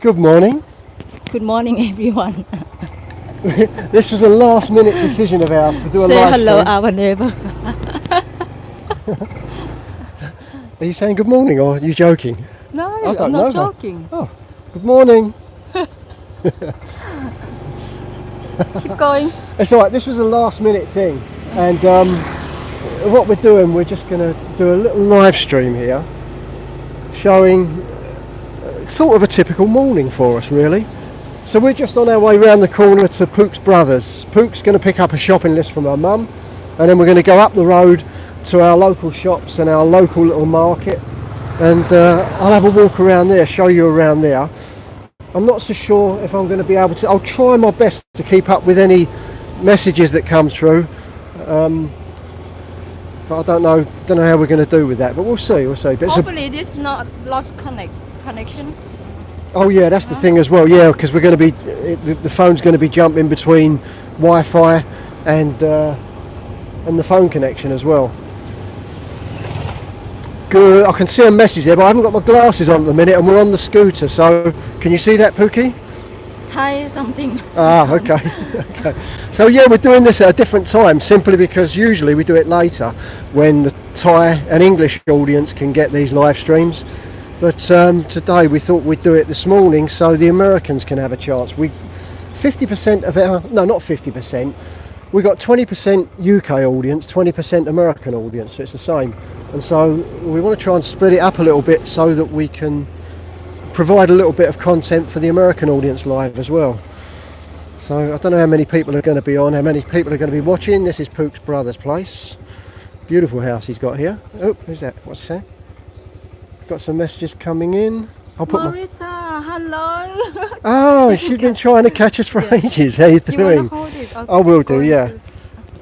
Good morning. Good morning, everyone. This was a last-minute decision of ours to do a Say live hello, stream. our neighbor. Are you saying good morning or are you joking? No, I don't I'm know, not though. joking. Oh, good morning. Keep going. It's all right. This was a last-minute thing, and what we're doing, we're just going to do a little live stream here, showing sort of a typical morning for us, really. So we're just on our way round the corner to Pook's brothers. Pook's going to pick up a shopping list from her mum, and then we're going to go up the road to our local shops and our local little market, and I'll have a walk around there, show you around there. I'm not so sure if I'm going to be able to. I'll try my best to keep up with any messages that come through, but I don't know how we're going to do with that, but we'll see. But Hopefully this not lost connection. oh yeah, that's the thing as well. Yeah, because we're going to be the phone's going to be jumping between Wi-Fi and the phone connection as well. Good. I can see a message there, but I haven't got my glasses on at the minute, and we're on the scooter. So can you see that, Pookie? Thai something. Ah, okay. Okay. So yeah, we're doing this at a different time, simply because usually we do it later when the Thai and English audience can get these live streams. But today we thought we'd do it this morning so the Americans can have a chance. 50% of our, no, not 50%, we got 20% UK audience, 20% American audience, so it's the same. And so we want to try and split it up a little bit so that we can provide a little bit of content for the American audience live as well. So I don't know how many people are going to be on, how many people are going to be watching. This is Pook's brother's place. Beautiful house he's got here. Oh, who's that? What's he saying? Got some messages coming in. I'll put Marita, hello. Oh, she's been trying to catch us for ages. How you Do you doing? want to hold it? I will do, yeah.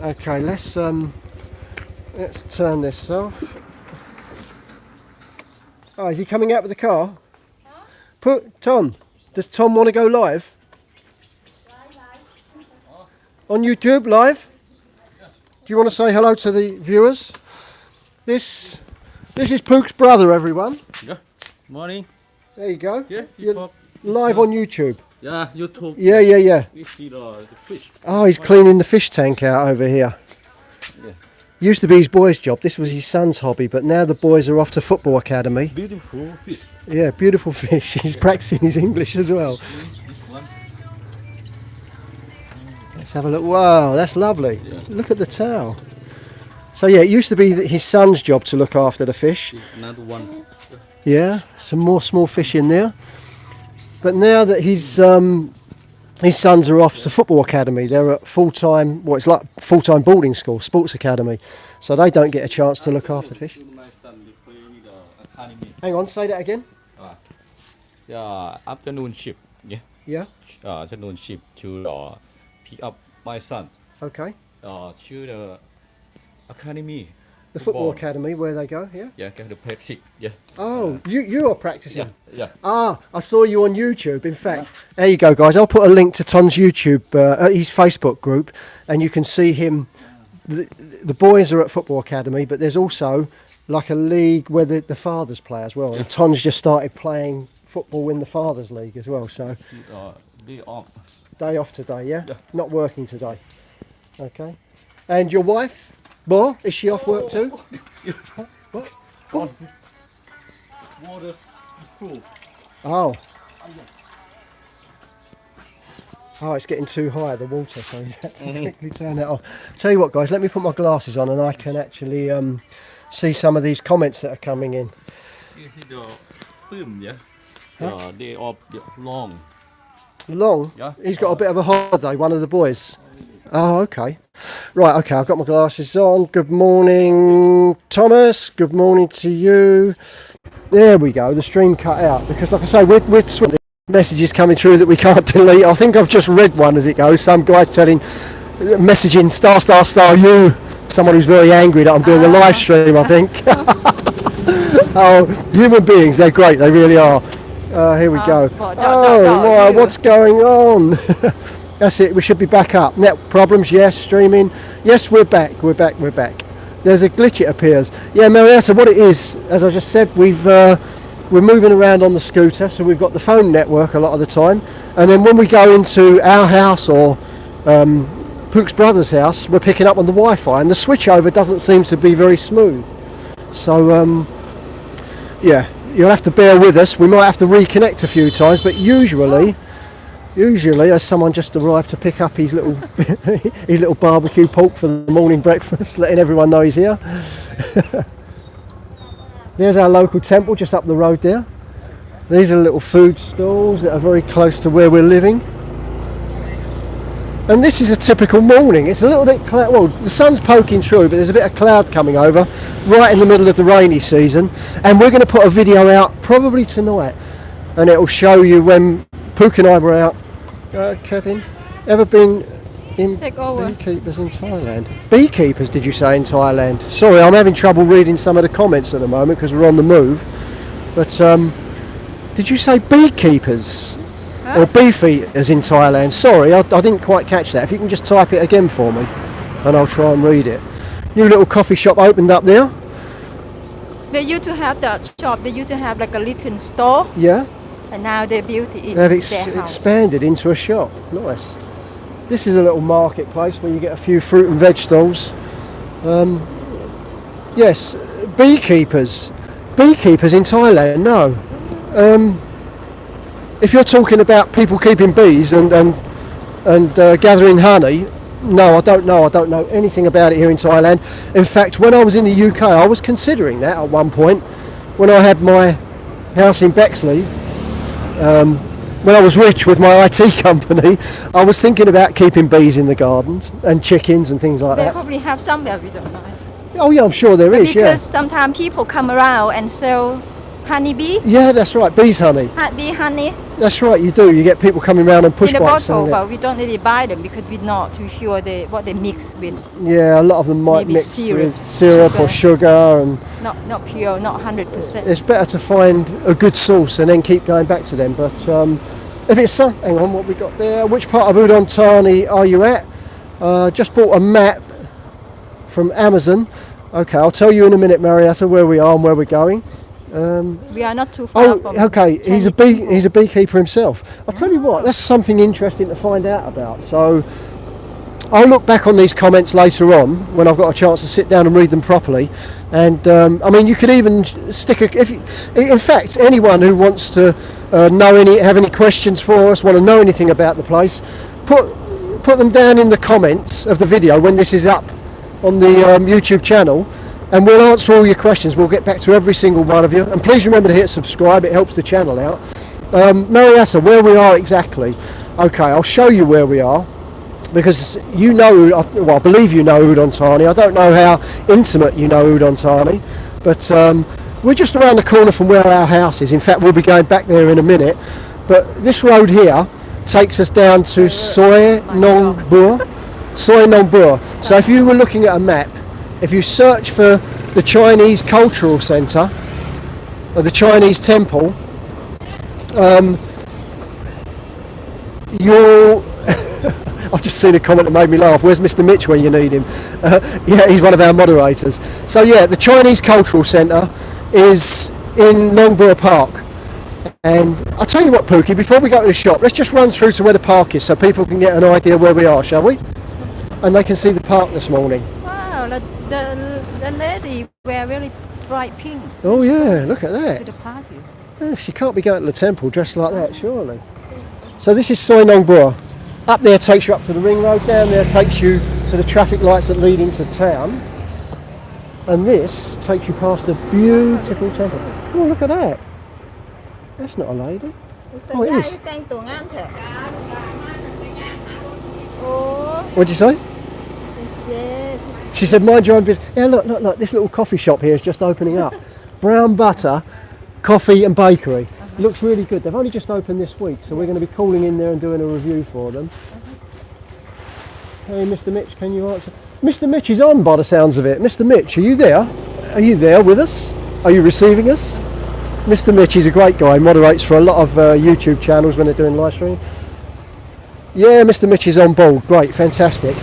Okay, let's turn this off. Oh, is he coming out with the car? Huh? Put Tom. Does Tom want to go live? On YouTube live? Do you want to say hello to the viewers? This is Pook's brother, everyone. Yeah. Morning. There you go. Yeah. You're live on YouTube. Yeah. YouTube. Yeah. We see the fish. Oh, he's cleaning the fish tank out over here. Yeah. Used to be his boy's job. This was his son's hobby, but now the boys are off to football academy. Beautiful fish. Yeah, beautiful fish. He's practicing his English as well. This one. Let's have a look. Wow, that's lovely. Yeah. Look at the towel. So yeah, it used to be his son's job to look after the fish. Another one. Yeah, some more small fish in there. But now that his sons are off to football academy, they're at full-time, it's like full-time boarding school, sports academy. So they don't get a chance to look after fish. My son play the academy. Hang on, say that again. Yeah. Afternoon shift. Yeah. Yeah, Afternoon shift to pick up my son. okay. To the academy. The football academy, where they go, yeah? Yeah. Get the practice. Yeah. Oh, you are practicing? Yeah. Ah, I saw you on YouTube. In fact, there you go, guys. I'll put a link to Tom's YouTube, his Facebook group, and you can see him. The boys are at football academy, but there's also like a league where the fathers play as well. And Tom's just started playing football in the fathers league as well. So Day off. day off today, yeah? Yeah. Not working today. Okay. And your wife, Bo, is she off work too? What? What? Water pool. Oh. Oh, it's getting too high, the water, so he's had to quickly turn that off. Tell you what, guys, let me put my glasses on and I can actually see some of these comments that are coming in. You see the film, yeah? Day off long. Long? Yeah. He's got a bit of a holiday, one of the boys. Oh, okay. Right, okay, I've got my glasses on. Good morning, Thomas. Good morning to you. There we go, the stream cut out. Because, like I say, we're messages coming through that we can't delete. I think I've just read one as it goes. Some guy messaging star you. Someone who's very angry that I'm doing a live stream, I think. Oh, human beings, they're great, they really are. Here we go. Oh, what's going on? That's it, we should be back up. Net problems, yes, streaming. Yes, we're back. There's a glitch, it appears. Yeah, Marietta, what it is, as I just said, we've we're moving around on the scooter, so we've got the phone network a lot of the time. And then when we go into our house or Pook's brother's house, we're picking up on the Wi-Fi, and the switchover doesn't seem to be very smooth. So yeah, you'll have to bear with us. We might have to reconnect a few times, but usually as someone just arrived to pick up his little his little barbecue pork for the morning breakfast, letting everyone know he's here. There's our local temple just up the road there. These are little food stalls that are very close to where we're living. And this is a typical morning. It's a little bit cloud. Well, the sun's poking through, but there's a bit of cloud coming over right in the middle of the rainy season. And we're going to put a video out probably tonight, and it'll show you when Pook and I were out. Kevin, ever been in beekeepers in Thailand? Beekeepers, did you say, in Thailand? Sorry, I'm having trouble reading some of the comments at the moment because we're on the move. But did you say beekeepers? Or beef eaters in Thailand? Sorry, I didn't quite catch that. If you can just type it again for me, and I'll try and read it. New little coffee shop opened up there. They used to have the shop. They used to have like a little store. Yeah. And now they built it in They've their house. expanded into a shop. Nice. This is a little marketplace where you get a few fruit and veg stalls. Yes, beekeepers. Beekeepers in Thailand? No. If you're talking about people keeping bees and gathering honey, no, I don't know. I don't know anything about it here in Thailand. In fact, when I was in the UK, I was considering that at one point. When I had my house in Bexley, when I was rich with my IT company, I was thinking about keeping bees in the gardens and chickens and things like They that. probably have somewhere, we don't know. Oh yeah, I'm sure there is. Yeah. Because sometimes people come around and sell honeybee, Yeah, that's right. Bees honey. bee honey That's right. You do. You get people coming around on push in a bikes. bottle, and but we don't really buy them because we're not too sure what they mix with. yeah, a lot of them might Maybe mix syrup, with syrup or sugar, and Not pure, not 100%. it's better to find a good source and then keep going back to them. But if it's hang on, what we got there? Which part of Udon Thani are you at? Just bought a map from Amazon. Okay, I'll tell you in a minute, Marietta, where we are and where we're going. We are not too far from. Okay. He's a Chinese people. he's a beekeeper himself. I'll tell you what, that's something interesting to find out about. So I'll look back on these comments later on when I've got a chance to sit down and read them properly. And I mean, you could even stick in fact, anyone who wants to have any questions for us, want to know anything about the place, put them down in the comments of the video when this is up on the YouTube channel. And we'll answer all your questions. We'll get back to every single one of you. And please remember to hit subscribe. It helps the channel out. Marietta, where we are exactly. Okay, I'll show you where we are. Because you know, well, I believe you know Udon Thani. I don't know how intimate you know Udon Thani. But we're just around the corner from where our house is. In fact, we'll be going back there in a minute. But this road here takes us down to Soi Nong Bua. Soi Nong Bua. So if you were looking at a map, if you search for the Chinese Cultural Centre or the Chinese Temple, you'll... I've just seen a comment that made me laugh. Where's Mr. Mitch when you need him? Yeah, he's one of our moderators. So yeah, the Chinese Cultural Centre is in Nong Bua Park. And I'll tell you what, Pookie, before we go to the shop, let's just run through to where the park is so people can get an idea where we are, shall we? And they can see the park this morning. Wow, the lady wear really bright pink Oh yeah, look at to that. the party. Oh, she can't be going to the temple dressed like that, surely. So this is Soi Nong Bua. Up there takes you up to the ring road, down there takes you to the traffic lights that lead into town. And this takes you past a beautiful temple. Oh, look at that. That's not a lady. Oh, it is. Oh, What'd you say? yes. She said, mind your own business. Yeah, look, this little coffee shop here is just opening up. Brown butter, coffee and bakery. It looks really good. They've only just opened this week, so we're going to be calling in there and doing a review for them. Hey, Mr. Mitch, can you answer? Mr. Mitch is on by the sounds of it. Mr. Mitch, are you there? Are you there with us? Are you receiving us? Mr. Mitch is a great guy. He moderates for a lot of YouTube channels when they're doing live stream. Yeah, Mr. Mitch is on board. Great, fantastic.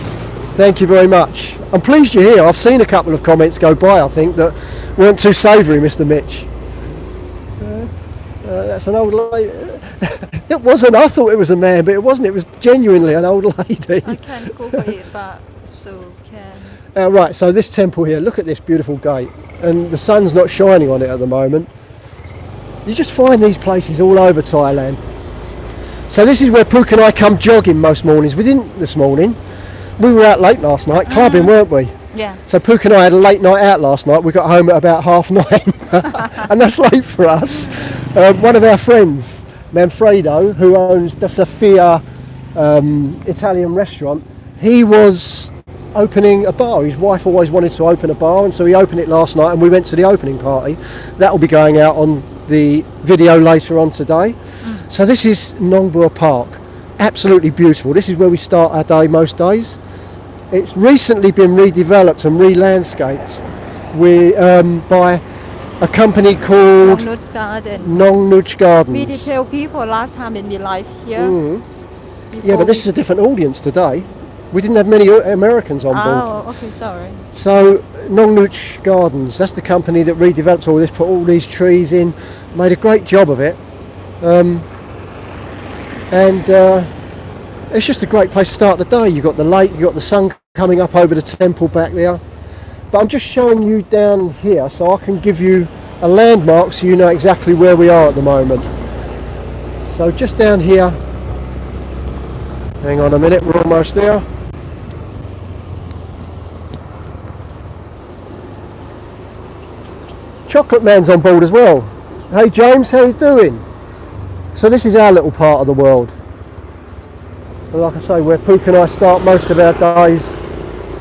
Thank you very much. I'm pleased you're here. I've seen a couple of comments go by, I think, that weren't too savoury, Mr. Mitch. That's an old lady. It wasn't. I thought it was a man, but it wasn't. It was genuinely an old lady. I can Google it, but so can. Right, so this temple here, look at this beautiful gate. And the sun's not shining on it at the moment. You just find these places all over Thailand. So this is where Pook and I come jogging most mornings. We didn't this morning. We were out late last night, clubbing, weren't we? Yeah. So Pook and I had a late night out last night. We got home at about 9:30. And that's late for us. One of our friends, Manfredo, who owns the Sofia Italian restaurant, he was opening a bar. His wife always wanted to open a bar, and so he opened it last night and we went to the opening party. That will be going out on the video later on today. So this is Nong Bua Park. Absolutely beautiful. This is where we start our day most days. It's recently been redeveloped and re-landscaped by a company called Nong Garden. Nong Nuch We Gardens. did tell people last time when we live here. Yeah, but this is a different audience today. We didn't have many Americans on board. Oh, okay, sorry. So Nong Nuch Gardens, that's the company that redeveloped all this, put all these trees in, made a great job of it. It's just a great place to start the day. You've got the lake, you've got the sun coming up over the temple back there. But I'm just showing you down here so I can give you a landmark so you know exactly where we are at the moment. So just down here, hang on a minute, we're almost there. Chocolate Man's on board as well. Hey James, how you doing? So this is our little part of the world. And like I say, where Pook and I start most of our days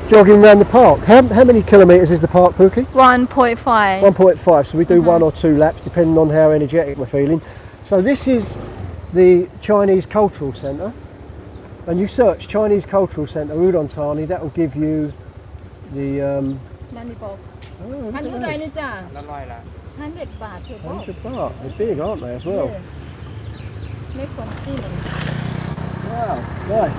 jogging around the park. How many kilometres is the park, Pookie? 1.5. 1.5, so we do 1 or 2 laps depending on how energetic we're feeling. So this is the Chinese Cultural Centre. And you search Chinese Cultural Centre, Udon Thani, that will give you the... Mandible. Oh, look at อันเท่าไหร่ that. นี่จ้ะ100 บาทเถอะบอก 100 baht. They're big, aren't they, as well? ไม่ควรซื้อเลย Wow, nice.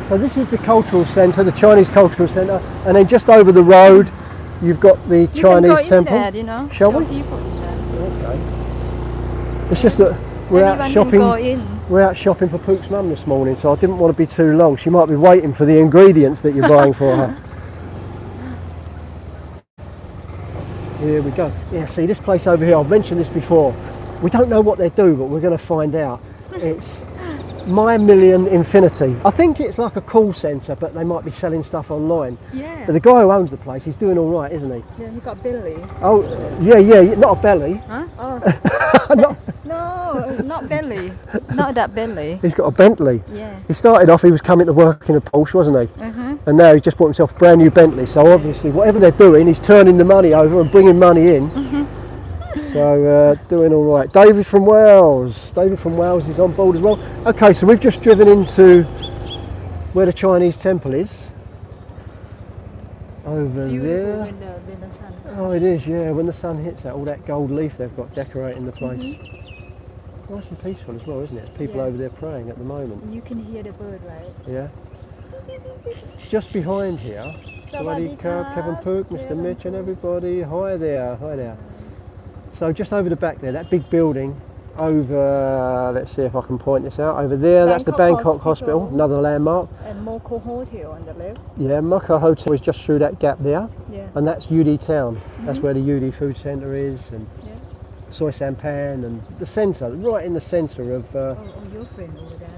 So this is the cultural centre, the Chinese cultural centre, and then just over the road you've got the Chinese you can go temple. in there, you know. Shall Show we? people in there. Okay. It's just that we're Anyone out can shopping. go in. We're out shopping for Pook's mum this morning, so I didn't want to be too long. She might be waiting for the ingredients that you're buying for her. Here we go. Yeah, see this place over here, I've mentioned this before. We don't know what they do, but we're going to find out. It's My Million Infinity. I think it's like a call centre, but they might be selling stuff online. Yeah. But the guy who owns the place, he's doing all right, isn't he? Yeah, he got belly. Oh, yeah, not a belly. Huh? Oh. Not- No, not belly. Not that belly. He's got a Bentley. Yeah. He started off, he was coming to work in a Porsche, wasn't he? Uh-huh. And now he's just bought himself a brand new Bentley. So obviously, whatever they're doing, he's turning the money over and bringing money in. So doing all right. David from Wales. David from Wales is on board as well. Okay, so we've just driven into where the Chinese temple is. Over Beautiful there. when the sun comes. Oh, it is, yeah. When the sun hits that, all that gold leaf they've got decorating the place. Nice and peaceful as well, isn't it? There's people Yeah. over there praying at the moment. You can hear the bird, right? Yeah. Just behind here, Sawadee Krab, Kevin Pook, Mr. Mitch and everybody. Hi there, hi there. So just over the back there, that big building over, let's see if I can point this out, over there, that's the Bangkok Bangkok Hospital, Hospital. another landmark. And Moko Hotel on the left. Yeah, Mukka Hotel is just through that gap there, Yeah. and that's UD Town. That's where the UD Food Centre is, and Yeah. Soi Sampan, and the centre, right in the centre of Oh, your friend over there.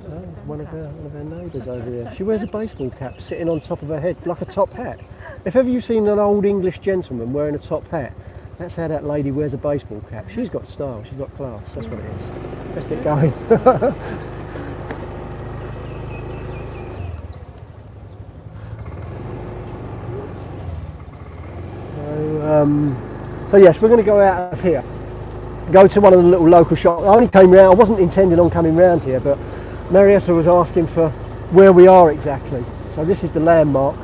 one of our neighbours over there. She wears a baseball cap sitting on top of her head, like a top hat. If ever you've seen an old English gentleman wearing a top hat, that's how that lady wears a baseball cap. She's got style, she's got class, that's what it is. Let's get going. So yes, we're going to go out of here, go to one of the little local shops. I only came round, I wasn't intending on coming round here, but Marietta was asking for where we are exactly. So this is the landmark,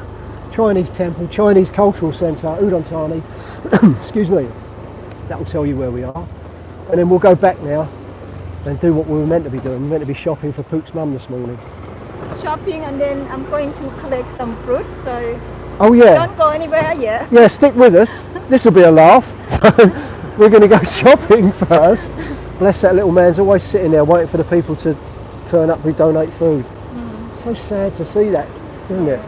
Chinese temple, Chinese cultural centre, Udon Thani. Excuse me. That will tell you where we are. And then we'll go back now and do what we were meant to be doing. We were meant to be shopping for Pook's mum this morning. Shopping, and then I'm going to collect some fruit. So Oh yeah. don't go anywhere yet. Yeah, stick with us. This will be a laugh. So we're going to go shopping first. Bless that little man's always sitting there waiting for the people to turn up who donate food. So sad to see that, isn't it?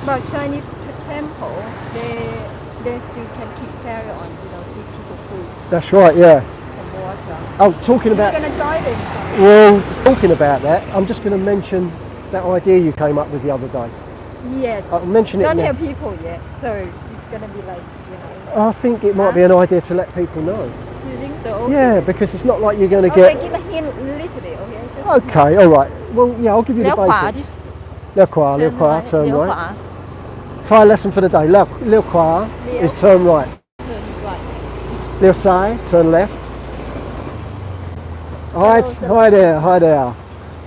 But Chinese temple, they still can keep carry on, give people food That's right, yeah. and water. Oh, talking about... You're gonna join them? Well, talking about that, I'm just going to mention that idea you came up with the other day. Yes. I'll mention it Don't now. have people yet, so it's gonna be like, I think it might be an idea to let people know. You think so? Okay. Yeah, because it's not like you're going to Okay, get... give a hint little bit, okay? Okay, all right. Well, yeah, I'll give you the เลี้ยวขวา basics. เลี้ยวขวา turn เลี้ยวข right. วา Thai lesson for the day. เลี้ยวขวา is turn right. turn right เลี้ยวซ้าย turn left. Hi there.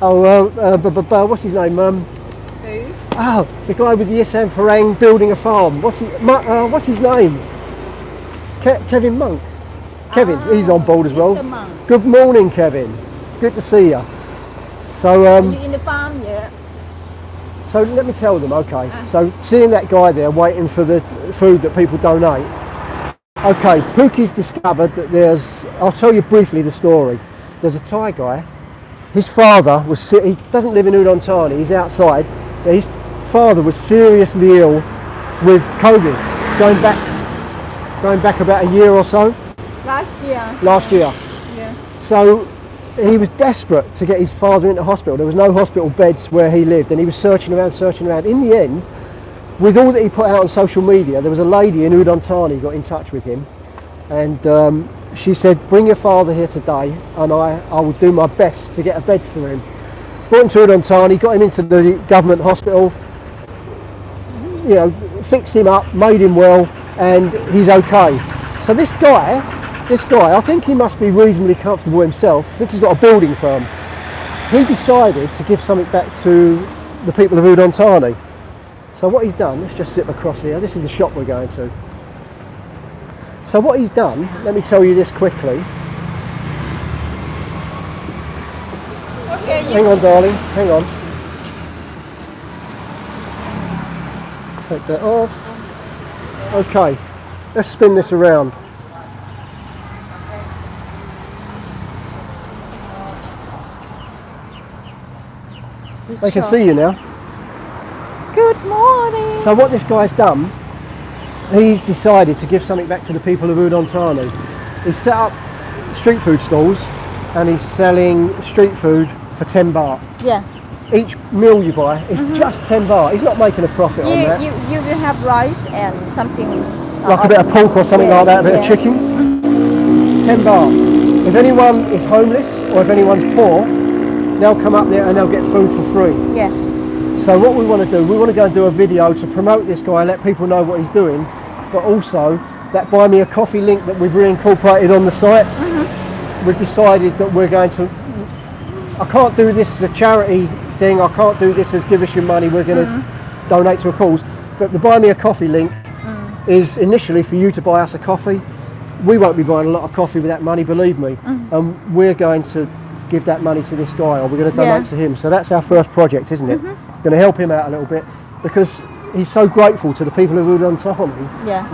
Oh, what's his name? Who? The guy with the Isam Farang building a farm. What's his name? Kevin Monk. Kevin, he's on board as well. Mr. Monk. Good morning, Kevin. Good to see you. So, Are you in the farm yet? so let me tell them, okay. So seeing that guy there waiting for the food that people donate. Okay, Pookie's discovered that I'll tell you briefly the story. There's a Thai guy. His father he doesn't live in Udon Thani, he's outside. His father was seriously ill with COVID, going back about a year or so. Last year. Yeah. So he was desperate to get his father into hospital. There was no hospital beds where he lived, and he was searching around. In the end, with all that he put out on social media, there was a lady in Udon Thani got in touch with him, and she said, bring your father here today, and I will do my best to get a bed for him. Brought him to Udon Thani, got him into the government hospital, fixed him up, made him well, and he's okay. So this guy, I think he must be reasonably comfortable himself. I think he's got a building firm. He decided to give something back to the people of Udon Thani. So what he's done, let's just zip across here. This is the shop we're going to. So what he's done, let me tell you this quickly. Okay, Hang on, darling, hang on. Take that off. Okay, let's spin this around. They can see you now. Good morning. So what this guy's done, he's decided to give something back to the people of Udon Thani. He's set up street food stalls and he's selling street food for 10 baht. Yeah. Each meal you buy is just 10 baht. He's not making a profit on that. You will have rice and something Like a bit of pork or something like that, a bit of chicken. 10 baht. If anyone is homeless or if anyone's poor, they'll come up there and they'll get food for free. Yes. So what we want to do, we want to go and do a video to promote this guy, let people know what he's doing, but also that buy me a coffee link that we've reincorporated on the site. We've decided that we're going to, I can't do this as a charity thing, I can't do this as give us your money, we're going to donate to a cause, but the buy me a coffee link is initially for you to buy us a coffee. We won't be buying a lot of coffee with that money, believe me, and we're going to give that money to this guy, or we're going to donate to him. So that's our first project, isn't it? Going to help him out a little bit because he's so grateful to the people of Udon Thani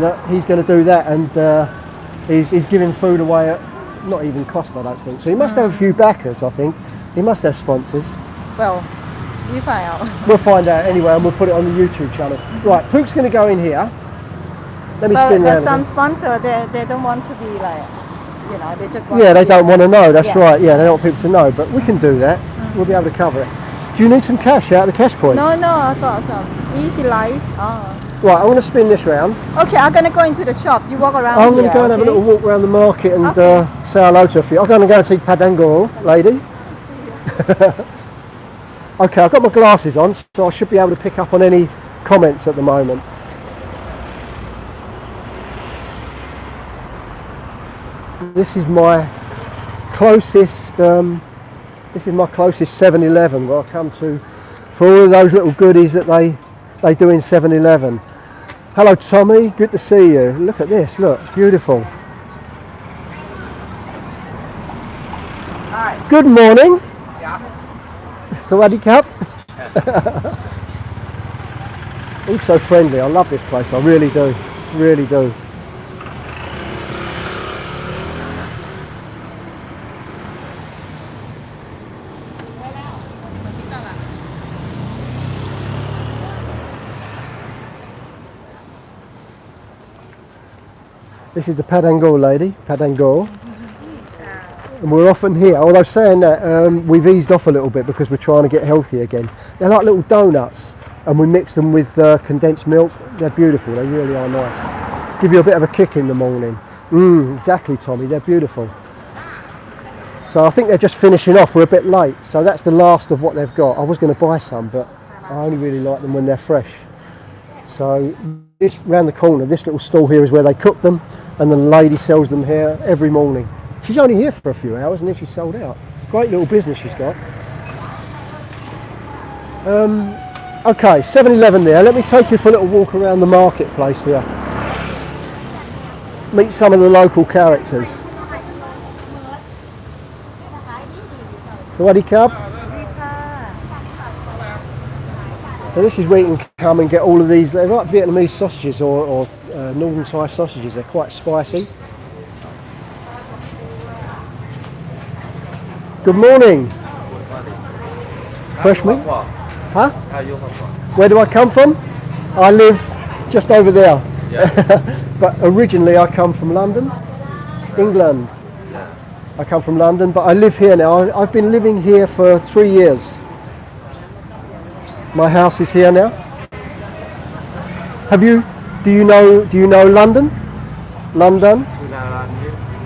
that he's going to do that, and he's giving food away at not even cost, I don't think. So he must have a few backers, I think. He must have sponsors. Well, you find out. We'll find out anyway, and we'll put it on the YouTube channel. Right, Pook's going to go in here. Let me spin But around. some sponsor, they don't want to be like, they just want They to don't want to know, that's Yeah. right. Yeah, they don't want people to know, but we can do that. We'll be able to cover it. Do you need some cash out of the cash point? No, I got easy life. Right, I'm going to spin this round. Okay, I'm gonna go into the shop. You walk around I'm here. going to go and have a okay? little walk around the market and Okay. say hello to a few. I'm going to go and see Padangoro lady. Okay, I've got my glasses on, so I should be able to pick up on any comments at the moment. This is my closest 7-Eleven where I come to for all of those little goodies that they do in 7-Eleven. Hello Tommy, good to see you. Look at this, look, beautiful. Hi. Good morning. Yeah. Sawadee Cup. He's so friendly, I love this place, I really do, really do. This is the Padangor lady, Padangor. And we're often here, although saying that, we've eased off a little bit because we're trying to get healthy again. They're like little donuts, and we mix them with condensed milk. They're beautiful, they really are nice. Give you a bit of a kick in the morning. Exactly, Tommy, they're beautiful. So I think they're just finishing off, we're a bit late. So that's the last of what they've got. I was going to buy some, but I only really like them when they're fresh. So this round the corner, this little stall here is where they cook them, and the lady sells them here every morning. She's only here for a few hours and then she's sold out. Great little business she's got. Okay, 7-Eleven there. Let me take you for a little walk around the marketplace here. Meet some of the local characters. Sawadee Krab. So this is where you can come and get all of these. They're like Vietnamese sausages or Northern Thai sausages. They're quite spicy. Good morning. Fresh meat? Huh? Where do I come from? I live just over there. Yeah. But originally I come from London, England. Yeah. I come from London, but I live here now. I've been living here for 3 years. My house is here now. Do you know London? London?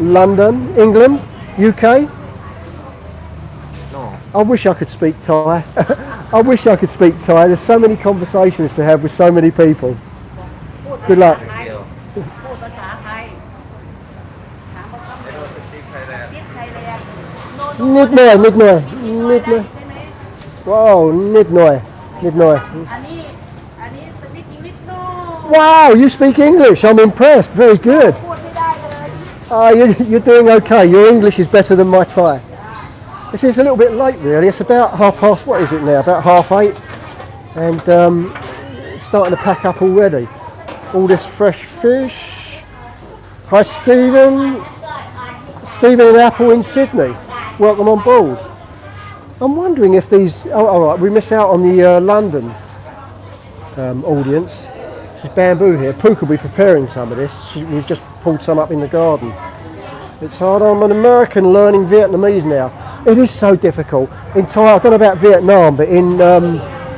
London, England, UK? I wish I could speak Thai. I wish I could speak Thai. There's so many conversations to have with so many people. Good luck. Nít nồi. Wow, nít nồi. Wow, you speak English. I'm impressed. Very good. You're doing okay. Your English is better than my Thai. It's a little bit late really, it's about 8:30, what is it now, about 8:30, and it's starting to pack up already. All this fresh fish. Hi Stephen. Stephen and Apple in Sydney, welcome on board. I'm wondering if these, alright, we miss out on the London audience. There's bamboo here, Pook will be preparing some of this, we've just pulled some up in the garden. It's hard, I'm an American learning Vietnamese now. It is so difficult. In Thai, I don't know about Vietnam, but in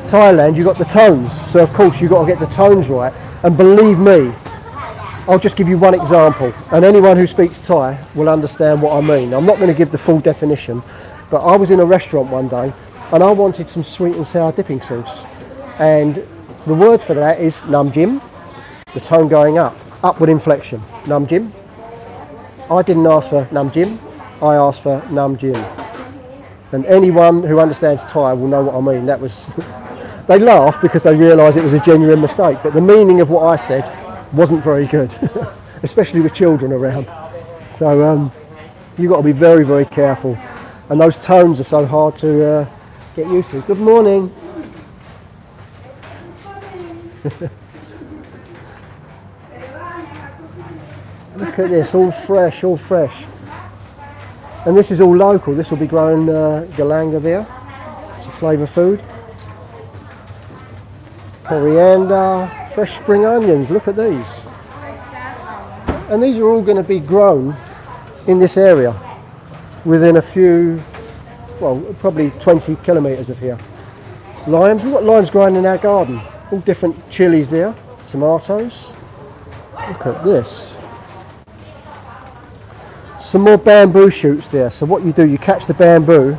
Thailand you've got the tones. So of course you've got to get the tones right. And believe me, I'll just give you one example. And anyone who speaks Thai will understand what I mean. I'm not going to give the full definition, but I was in a restaurant one day and I wanted some sweet and sour dipping sauce. And the word for that is nam jim, the tone going up, upward inflection, nam jim. I didn't ask for nam jim, I asked for nam jim. And anyone who understands Thai will know what I mean. That was, they laughed because they realised it was a genuine mistake, but the meaning of what I said wasn't very good, especially with children around. So you've got to be very, very careful. And those tones are so hard to get used to. Good morning. Look at this, all fresh, all fresh. And this is all local. This will be grown galanga there. It's a flavour food. Coriander, fresh spring onions. Look at these. And these are all going to be grown in this area within a few, well, probably 20 kilometres of here. Limes. We've got limes growing in our garden. All different chilies there. Tomatoes. Look at this. Some more bamboo shoots there. So what you do, you catch the bamboo.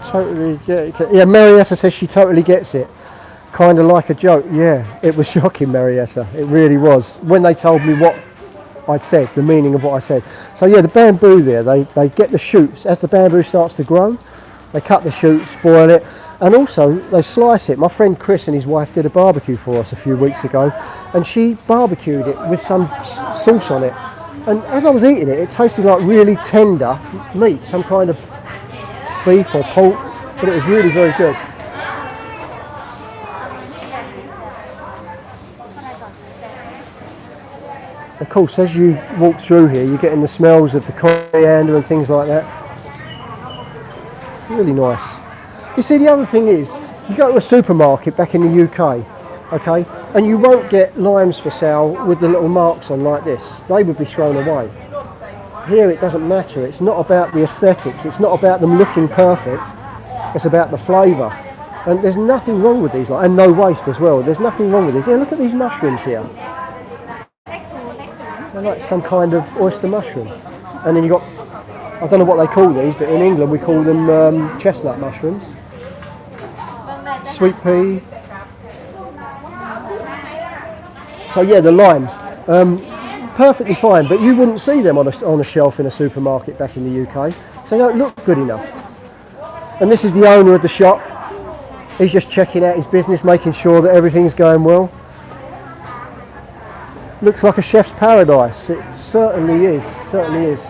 Totally get it. Yeah, Marietta says she totally gets it. Kind of like a joke. Yeah, it was shocking, Marietta. It really was. When they told me what I'd said, the meaning of what I said. So yeah, the bamboo there, they get the shoots. As the bamboo starts to grow, they cut the shoots, boil it, and also they slice it. My friend Chris and his wife did a barbecue for us a few weeks ago, and she barbecued it with some sauce on it. And as I was eating it, it tasted like really tender meat, some kind of beef or pork, but it was really very good. Of course, as you walk through here, you're getting the smells of the coriander and things like that. It's really nice. You see, the other thing is, you go to a supermarket back in the UK, okay, And you won't get limes for sale with the little marks on like this. They would be thrown away. Here it doesn't matter. It's not about the aesthetics. It's not about them looking perfect. It's about the flavour. And there's nothing wrong with these, and no waste as well. There's nothing wrong with these. Yeah, look at these mushrooms here. They're like some kind of oyster mushroom. And then you've got, I don't know what they call these, but in England we call them chestnut mushrooms. Sweet pea. So yeah, the limes, perfectly fine, but you wouldn't see them on a shelf in a supermarket back in the UK. So they don't look good enough. And this is the owner of the shop. He's just checking out his business, making sure that everything's going well. Looks like a chef's paradise. It certainly is, certainly is.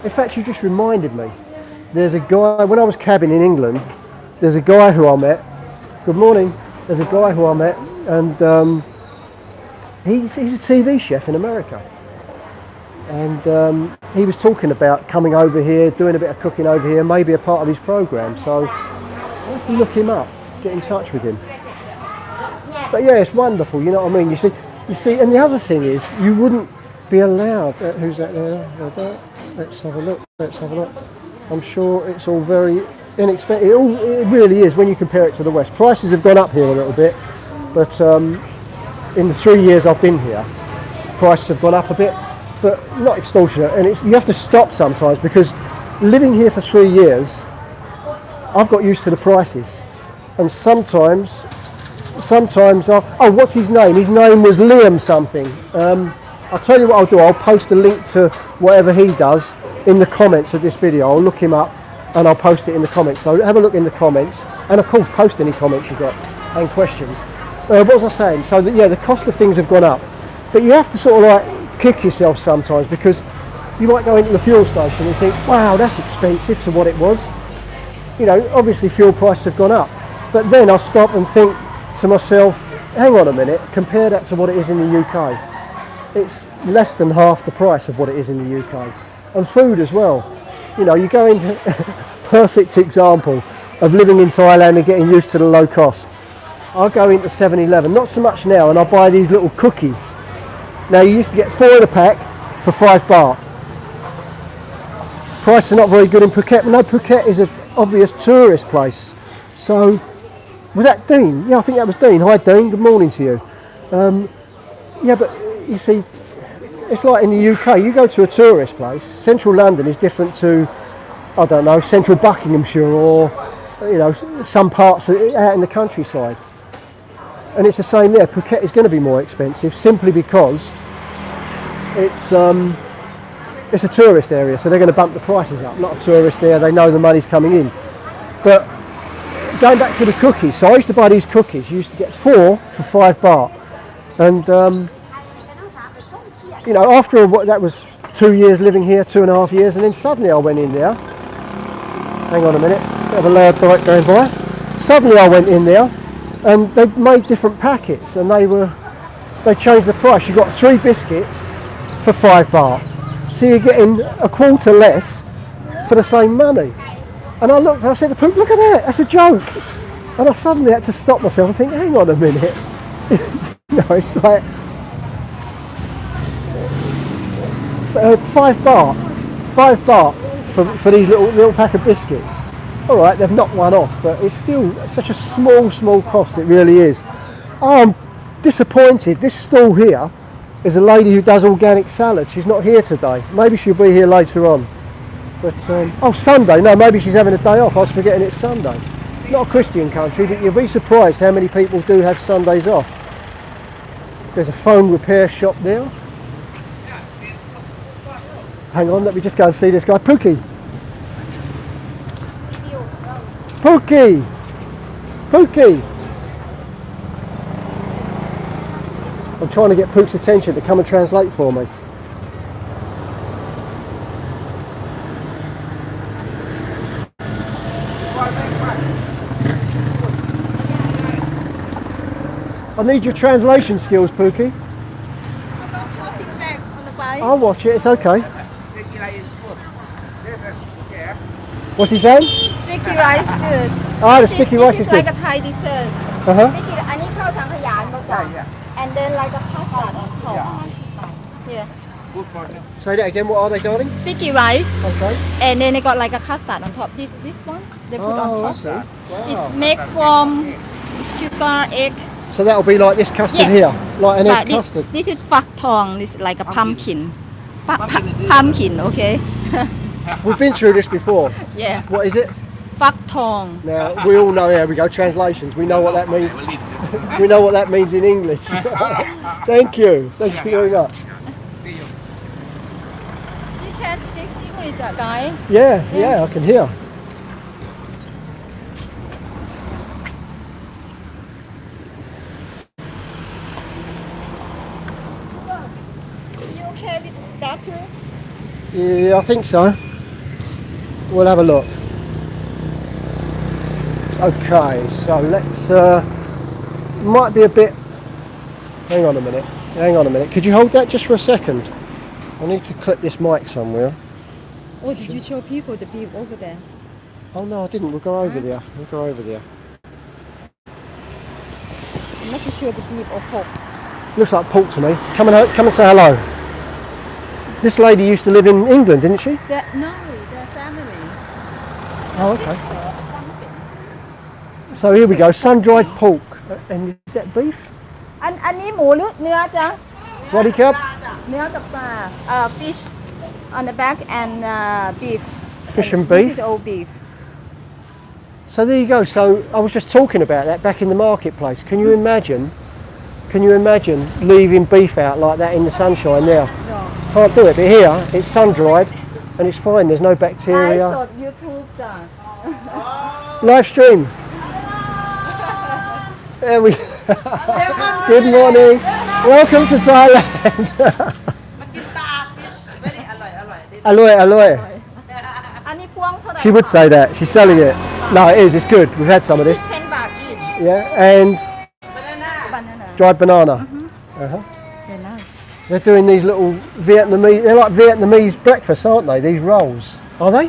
In fact, you just reminded me. There's a guy, when I was cabbing in England, there's a guy who I met. Good morning. There's a guy who I met, and he's a TV chef in America. And he was talking about coming over here, doing a bit of cooking over here, maybe a part of his program. So I have to look him up, get in touch with him. But yeah, it's wonderful, you know what I mean? You see, and the other thing is, you wouldn't be allowed. Who's that there? Let's have a look. Let's have a look. I'm sure it's all very inexpensive. It really is when you compare it to the West. Prices have gone up here a little bit, but in the 3 years I've been here, prices have gone up a bit, but not extortionate. And you have to stop sometimes, because living here for 3 years, I've got used to the prices, and sometimes oh, what's his name? His name was Liam something. I'll tell you what I'll do. I'll post a link to whatever he does in the comments of this video. I'll look him up and I'll post it in the comments. So have a look in the comments, and of course post any comments you've got and questions. What was I saying? So that, yeah, the cost of things have gone up, but you have to sort of like kick yourself sometimes, because you might go into the fuel station and think, wow, that's expensive to what it was. You know, obviously fuel prices have gone up, but then I'll stop and think to myself, hang on a minute, compare that to what it is in the UK. It's less than half the price of what it is in the UK. And food as well. You know, you go into perfect example of living in Thailand and getting used to the low cost. I'll go into 7-Eleven, not so much now, and I'll buy these little cookies. Now you used to get 4 in a pack for 5 baht. Prices are not very good in Phuket. No, Phuket is an obvious tourist place. So, was that Dean? Yeah, I think that was Dean. Hi Dean, good morning to you. Yeah, but you see, it's like in the UK, you go to a tourist place, central London is different to, I don't know, central Buckinghamshire, or, you know, some parts out in the countryside. And it's the same there. Phuket is going to be more expensive simply because it's a tourist area, so they're going to bump the prices up. Not a tourist there, they know the money's coming in. But going back to the cookies, so I used to buy these cookies. You used to get 4 for 5 baht. And you know, after that was 2 years living here, 2.5 years, and then suddenly I went in there. Hang on a minute, bit of a loud bike going by. Suddenly I went in there, and they made different packets, and they changed the price. You got 3 biscuits for 5 baht, so you're getting a quarter less for the same money. And I looked, and I said to Pook, look at that, that's a joke. And I suddenly had to stop myself and think, hang on a minute. No, it's like 5 baht for these little pack of biscuits. All right, they've knocked one off, but it's still such a small cost. It really is. Oh, I'm disappointed. This stall here is a lady who does organic salad. She's not here today. Maybe she'll be here later on. But oh, Sunday. No, maybe she's having a day off. I was forgetting it's Sunday. Not a Christian country, but you'll be surprised how many people do have Sundays off. There's a phone repair shop there. Hang on, let me just go and see this guy. Pookie! Pookie! Pookie! I'm trying to get Pook's attention to come and translate for me. I need your translation skills, Pookie. I'll watch it, it's okay. What's he saying? Sticky rice good. Ah, the sticky rice is This is good. like a Thai dessert. Uh-huh. อันนี้ข้าวสังขยาบอกจ้ะ And then like a custard on top. Yeah. Say that again. What are they, darling? Sticky rice. Okay. And then they got like a custard on top. This one they put on Oh, I top. see. Wow. It made from sugar, egg. So that'll be like this custard Yeah. here, like an egg But custard. this is fak tong. This is like a pumpkin. Pumpkin, okay. We've been through this before. Yeah. What is it? Fak tong. Now we all know. There we go. Translations. We know what that means. We know what that means in English. Thank you. Thank you very much. You can speak English, guy. Yeah, I can hear. Are you okay with that too? Yeah, I think so. We'll have a look. Okay, so let's. Might be a bit. Hang on a minute. Hang on a minute. Could you hold that just for a second? I need to clip this mic somewhere. Oh, did you show people the beef over there? Oh no, I didn't. We'll go over there. We'll go over there. I'm not too sure the beef or pork. Looks like pork to me. Come and say hello. This lady used to live in England, didn't she? No, their family. Oh, okay. So here we go. Sun-dried pork. And is that beef? อันนี้หมูหรือเนื้อจ๊ะ Swaddy cup. เนื้อกับปลาfish on the back and beef. Fish and This beef. is all beef. So there you go. So I was just talking about that back in the marketplace. Can you imagine? Can you imagine leaving beef out like that in the sunshine now? Can't do it. But here it's sun-dried and it's fine. There's no ไลฟ์ bacteria. สด YouTube จ้ะ Live stream. There we. Good morning. Welcome to Thailand. มากินปลาฟิชเวลี่อร่อยอร่อย Aloy, aloy. อันนี้พวงเท่าไหร่ She would say that. She's selling it. No, it is. It's good. We've had some of this. 10 บาท each Yeah, and บานาน่า banana dried banana. very nice They're doing these little Vietnamese. They're like Vietnamese breakfasts, aren't they? These rolls. Are they?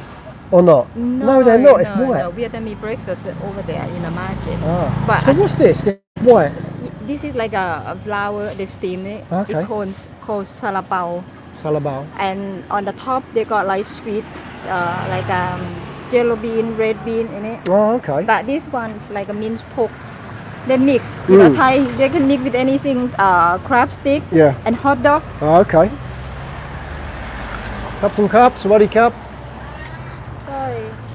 Or not? No, they're not. It's white. no Vietnamese breakfast over there in the market Ah. but So what's this? This white. this is like a flour they steam it Okay. it called salapao Salabao. and on the top they got like sweet like yellow bean red bean in it Oh, okay. but this one is like a minced pork they mix you know Thai they can mix with anything crab stick Yeah. and hot dog Oh, okay. Cup and cup, swaddy cup.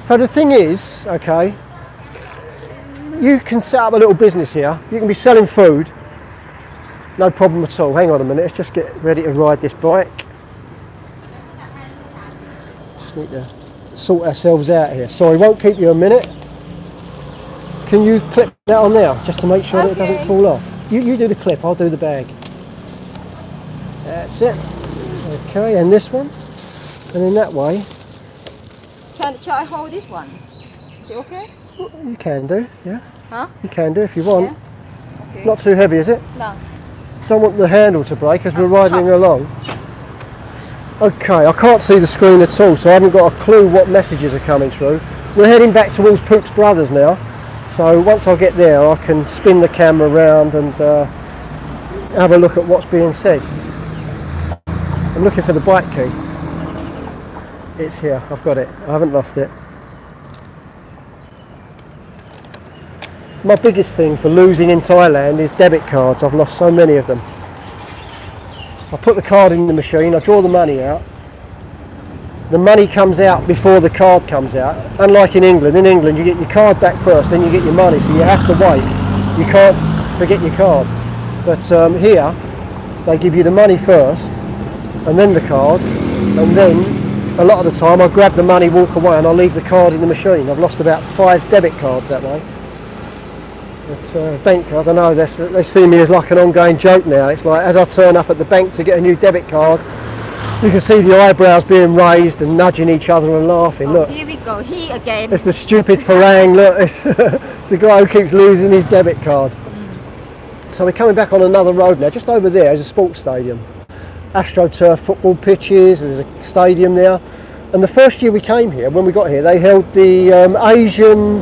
So the thing is, okay, you can set up a little business here. You can be selling food. No problem at all. Hang on a minute. Let's just get ready to ride this bike. Just need to sort ourselves out here. Sorry, won't keep you a minute. Can you clip that on there just to make sure that it doesn't Okay. fall off? You do the clip. I'll do the bag. That's it. Okay, and this one. And in that way, shall I hold this one is it okay you can do, yeah. huh You can do if you want. Yeah. Okay. Not too heavy, is it? no Don't want the handle to break as we're riding along. Okay, I can't see the screen at all, so I haven't got a clue what messages are coming through. We're heading back towards Pook's Brothers now, so once I get there I can spin the camera around and have a look at what's being said. I'm looking for the bike key. It's here, I've got it, I haven't lost it. My biggest thing for losing in Thailand is debit cards. I've lost so many of them. I put the card in the machine, I draw the money out. The money comes out before the card comes out. Unlike in England you get your card back first, then you get your money, so you have to wait. You can't forget your card. But here, they give you the money first, and then the card, and then a lot of the time I grab the money, walk away, and I leave the card in the machine. I've lost about 5 debit cards that way. But bank, I don't know, they see me as like an ongoing joke now. It's like as I turn up at the bank to get a new debit card, you can see the eyebrows being raised and nudging each other and laughing. Look, here we go he again it's the stupid Farang, look, it's the guy who keeps losing his debit card. So we're coming back on another road now. Just over there is a sports stadium. AstroTurf football pitches, there's a stadium there. And the first year we came here, when we got here, they held the Asian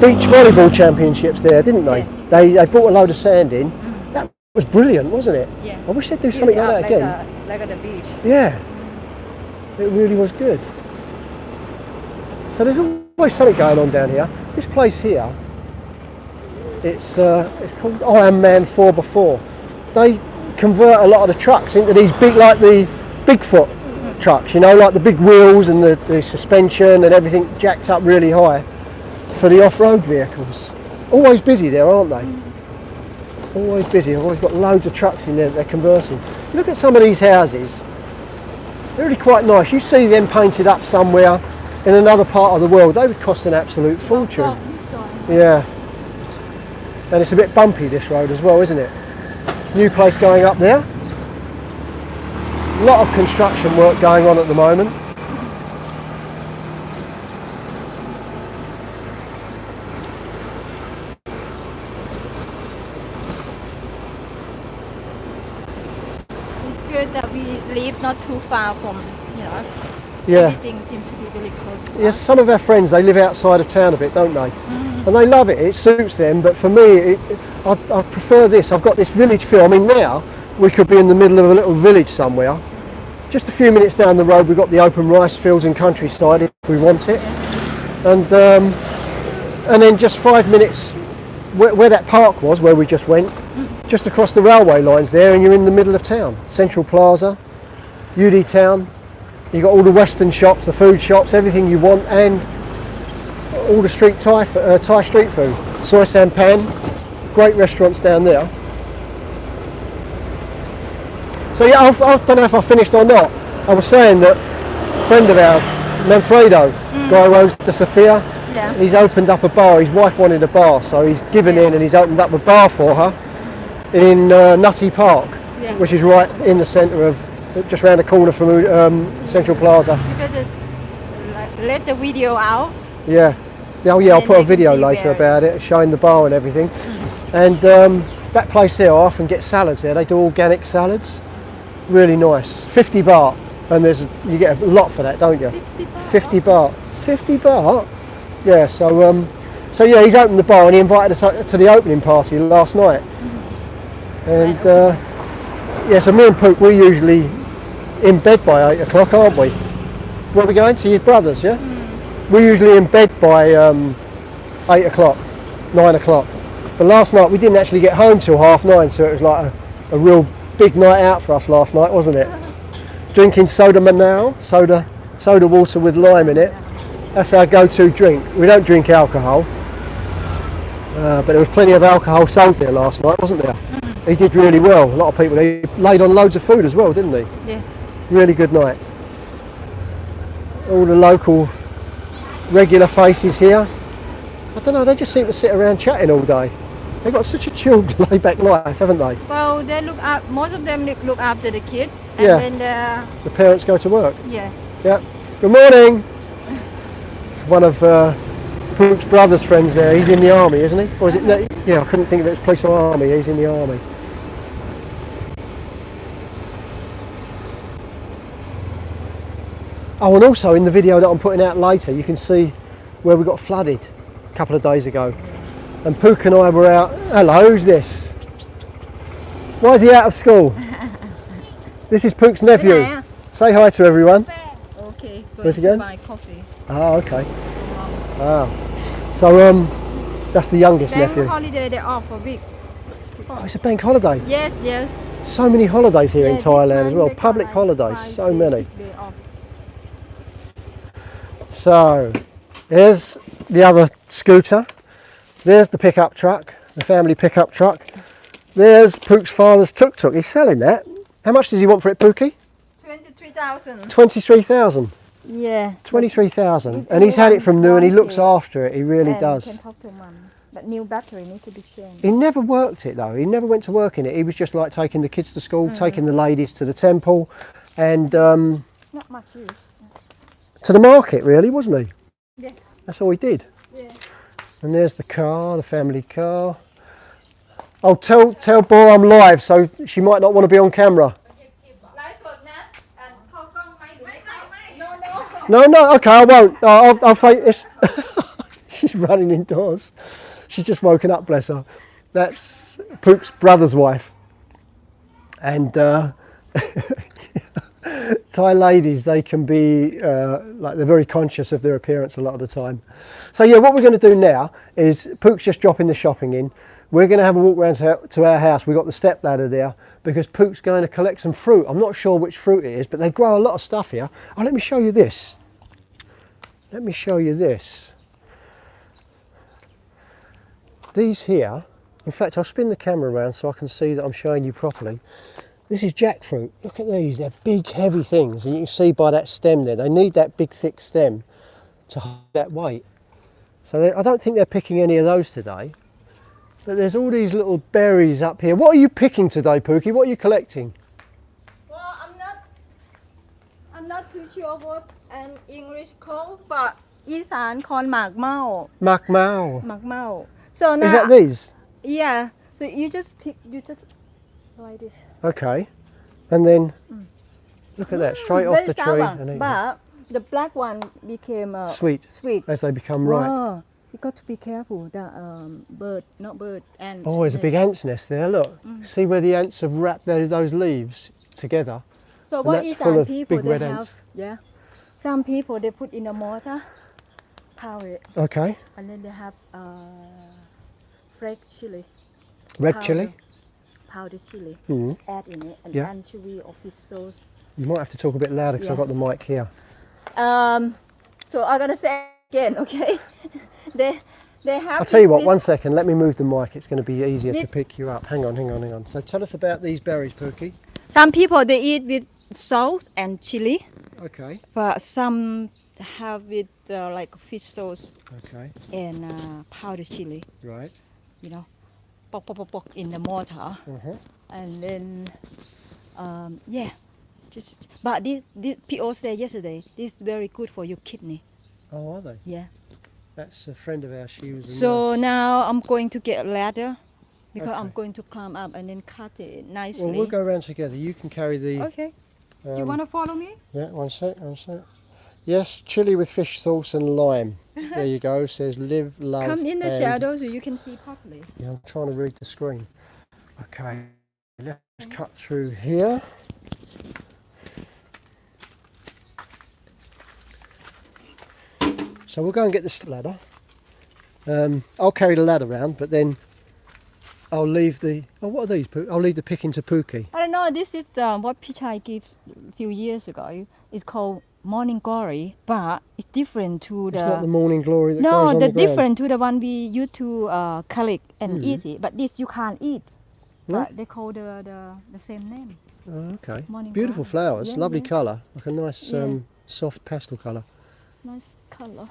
beach volleyball championships there, didn't they? Yeah. They brought a load of sand in. That was brilliant, wasn't it? Yeah. I wish they'd do something like that again. Like at the beach. Yeah, it really was good. So there's always something going on down here. This place here, it's called Iron Man 4x4. They convert a lot of the trucks into these big, like the Bigfoot trucks, you know, like the big wheels and the suspension and everything jacked up really high for the off-road vehicles. Always busy there, aren't they? Always busy. I've always got loads of trucks in there that they're converting. Look at some of these houses. They're really quite nice. You see them painted up somewhere in another part of the world, they would cost an absolute fortune. Yeah. And it's a bit bumpy, this road as well, isn't it? New place going up there. A lot of construction work going on at the moment. It's good that we live not too far from, you know, Yeah. everything seems to be really close to Yes, us. some of our friends, they live outside of town a bit, don't they? And they love it, it suits them, but for me, I prefer this. I've got this village feel. I mean, now we could be in the middle of a little village somewhere. Just a few minutes down the road, we've got the open rice fields and countryside if we want it. And then just 5 minutes where that park was, where we just went, just across the railway lines there, and you're in the middle of town. Central Plaza, UD Town. You've got all the Western shops, the food shops, everything you want, and all the Thai street food. Soi Sampan, great restaurants down there. So yeah, I don't know if I finished or not. I was saying that a friend of ours, Manfredo, guy who owns the Sophia, Yeah. he's opened up a bar. His wife wanted a bar, so he's given in and he's opened up a bar for her in Nutty Park, Yeah. which is right in the centre of, just round the corner from Central Plaza. You better let the video out. Yeah. Oh yeah, I'll then put a they can video be later there. about it, showing the bar and everything. And that place there, I often get salads there. They do organic salads. Really nice. 50 baht. And you get a lot for that, don't you? 50 baht. 50 baht? Yeah, so yeah, he's opened the bar and he invited us to the opening party last night. And yeah, so me and Pook, we're usually in bed by 8 o'clock, aren't we? Where are we going? To your brother's, yeah? We're usually in bed by 8 o'clock, 9 o'clock. But last night we didn't actually get home till 9:30, so it was like a real big night out for us last night, wasn't it? Drinking soda manao, soda water with lime in it. That's our go-to drink. We don't drink alcohol, but there was plenty of alcohol sold there last night, wasn't there? He did really well. A lot of people, he laid on loads of food as well, didn't he? Yeah. Really good night. All the local regular faces here. I don't know, they just seem to sit around chatting all day. They've got such a chilled, laid-back life, haven't they? Well, they most of them look after the kid, and Yeah. then The parents go to work. yeah. Yeah. Good morning. It's one of Pook's brother's friends there. He's in the army, isn't he? Or is it? No, yeah, I couldn't think of it as police or army. He's in the army. Oh, and also in the video that I'm putting out later, you can see where we got flooded a couple of days ago. And Pook and I were out. Hello, who's this? Why is he out of school? This is Pook's nephew. Yeah. Say hi to everyone. Okay. Where's he going going? to buy coffee. Ah, okay. Ah. So, that's the youngest Bank nephew. holiday, they're off for a week. Oh, it's a bank holiday. Yes, yes. So many holidays here Yeah, in this Thailand as month well. they Public got like holidays, 5 so days, many. 6 days off. So, here's the other scooter. There's the pickup truck, the family pickup truck. There's Pook's father's tuk-tuk. He's selling that. How much does he want for it, Pookie? 23,000. 23,000. Yeah. 23,000. And he's had it from new and he looks after it. He really And does. Can talk to mum. But new battery need to be changed. He never worked it though. He never went to work in it. He was just like taking the kids to school, taking the ladies to the temple, and Not much use. to the market, really, wasn't he? Yeah. That's all he did. Yeah. And there's the car, the family car. Oh, tell Bora I'm live, so she might not want to be on camera. No, okay, I won't. No, I'll fake this. She's running indoors. She's just woken up, bless her. That's Pook's brother's wife. And Thai ladies, they can be like they're very conscious of their appearance a lot of the time. So yeah, what we're going to do now is Pook's just dropping the shopping in. We're going to have a walk around to our house. We've got the step ladder there because Pook's going to collect some fruit. I'm not sure which fruit it is, but they grow a lot of stuff here. Oh, let me show you this. Let me show you this. These here, in fact, I'll spin the camera around so I can see that I'm showing you properly. This is jackfruit. Look at these, they're big heavy things, and you can see by that stem there, they need that big thick stem to hold that weight. So I don't think they're picking any of those today, but there's all these little berries up here. What are you picking today, Pookie? What are you collecting? Well, I'm not too sure what an English called, but อีสาน called หมากเม่า Mak Mao. หมากเม่า So now, Is that these? yeah. So you just like this. Okay. And then, look at that, straight off Very the tree. sour, And then but the black one became sweet Sweet. as they become ripe. Oh, you got to be careful. The not bird, ant. Oh, there's a big ant's nest there, look. See where the ants have wrapped those leaves together? So and what that's is full of people big they red have? ants. Yeah, some people they put in a mortar, pound it, Okay. and then they have fresh chili. Red powder, chili. Powdered chili. Mm. Add in it, and Yeah. anchovy or fish sauce. You might have to talk a bit louder because I've Yeah. got the mic here. So I'm gonna say again, okay? they have. I'll tell you what, this- 1 second, let me move the mic. It's going to be easier to This- pick you up. Hang on. So tell us about these berries, Pookie. Some people they eat with salt and chili, Okay, but some have with like fish sauce okay, and powdered chili. right. You know, pok in the mortar, Uh-huh. and then yeah, just. But this PO said yesterday, this is very good for your kidney. Oh, are they? Yeah. That's a friend of ours. She was a So nurse. now I'm going to get a ladder because I'm Okay. going to climb up and then cut it nicely. Well, we'll go around together. You can carry the... Okay. You want to follow me? Yeah, one sec. Yes, chili with fish sauce and lime. There you go. Says live, love, Come in the and- shadow so you can see properly. Yeah, I'm trying to read the screen. Okay, let's cut through here. So we'll go and get this ladder. I'll carry the ladder round, but then I'll leave the... Oh, what are these? I'll leave the picking to Pookie. I don't know, this is what Pichai gave a few years ago. It's called morning glory, but it's different to It's the... not the morning glory that no, grows on the the ground. different to the one we used to collect and eat it. But this you can't eat. No? But they call the same name. Oh, okay. Morning Beautiful glory. flowers, Yeah, lovely yeah. colour, like a nice Yeah. soft pastel colour. Nice color.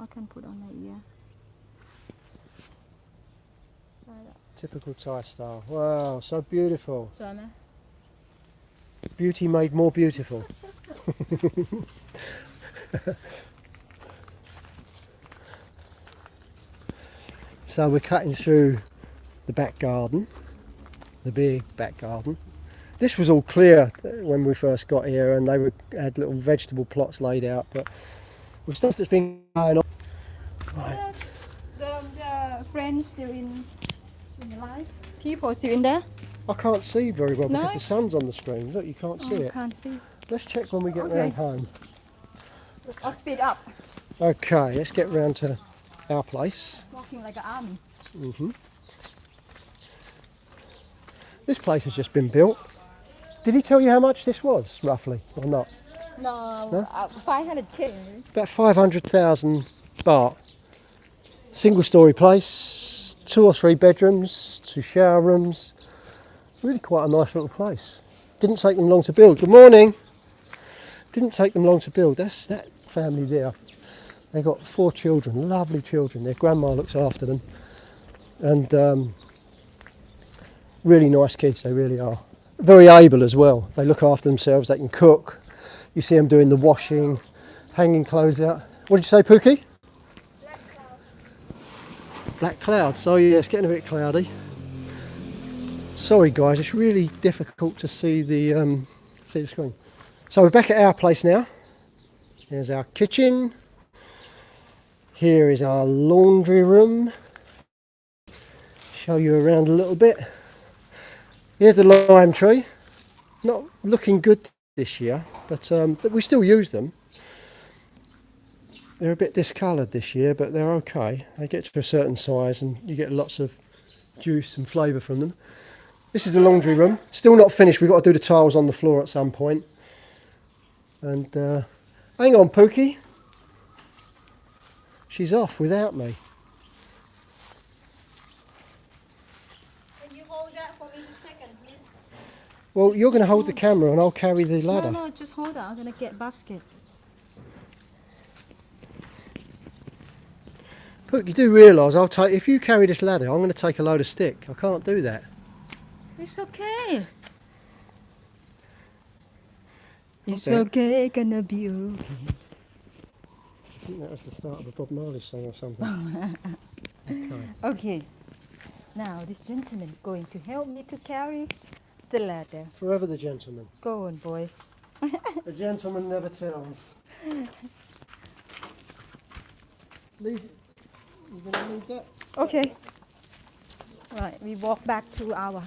I can put on my ear. Typical Thai style. Wow, so beautiful. สวยไหม Beauty made more beautiful. So we're cutting through the back garden, the big back garden. This was all clear when we first got here, and they had little vegetable plots laid out, but with stuff that's been going on. Right. The friends still in life? People still in there? I can't see very well because No? the sun's on the screen. Look, you can't see it. Can't see. Let's check when we get Okay. round home. I'll speed up. Okay, let's get round to our place. Walking like an army. This place has just been built. Did he tell you how much this was, roughly, or not? No, 500K. About 500,000 baht. Single story place, 2 or 3 bedrooms, 2 shower rooms. Really quite a nice little place. Didn't take them long to build. Good morning. Didn't take them long to build. That's that family there. They got 4 children, lovely children. Their grandma looks after them. And really nice kids, they really are. Very able as well. They look after themselves, they can cook. You see them doing the washing, hanging clothes out. What did you say, Pookie? Black clouds. Oh yeah, it's getting a bit cloudy. Sorry guys, it's really difficult to see the screen. So we're back at our place now. Here's our kitchen. Here is our laundry room. Show you around a little bit. Here's the lime tree. Not looking good this year, but we still use them. They're a bit discoloured this year, but they're okay. They get to a certain size and you get lots of juice and flavour from them. This is the laundry room. Still not finished. We've got to do the tiles on the floor at some point. And hang on, Pookie. She's off without me. Can you hold that for me a second, please? Well, you're going to hold the camera and I'll carry the ladder. No, just hold on. I'm gonna get basket. Pook, you do realise if you carry this ladder, I'm going to take a load of stick. I can't do that. It's okay. It's Okay. okay, gonna be okay. I think that was the start of a Bob Marley song or something. Okay. Okay. Now this gentleman is going to help me to carry the ladder. Forever the gentleman. Go on, boy. A gentleman never tells. Leave. You going to leave that? Okay. Right, we walk back to our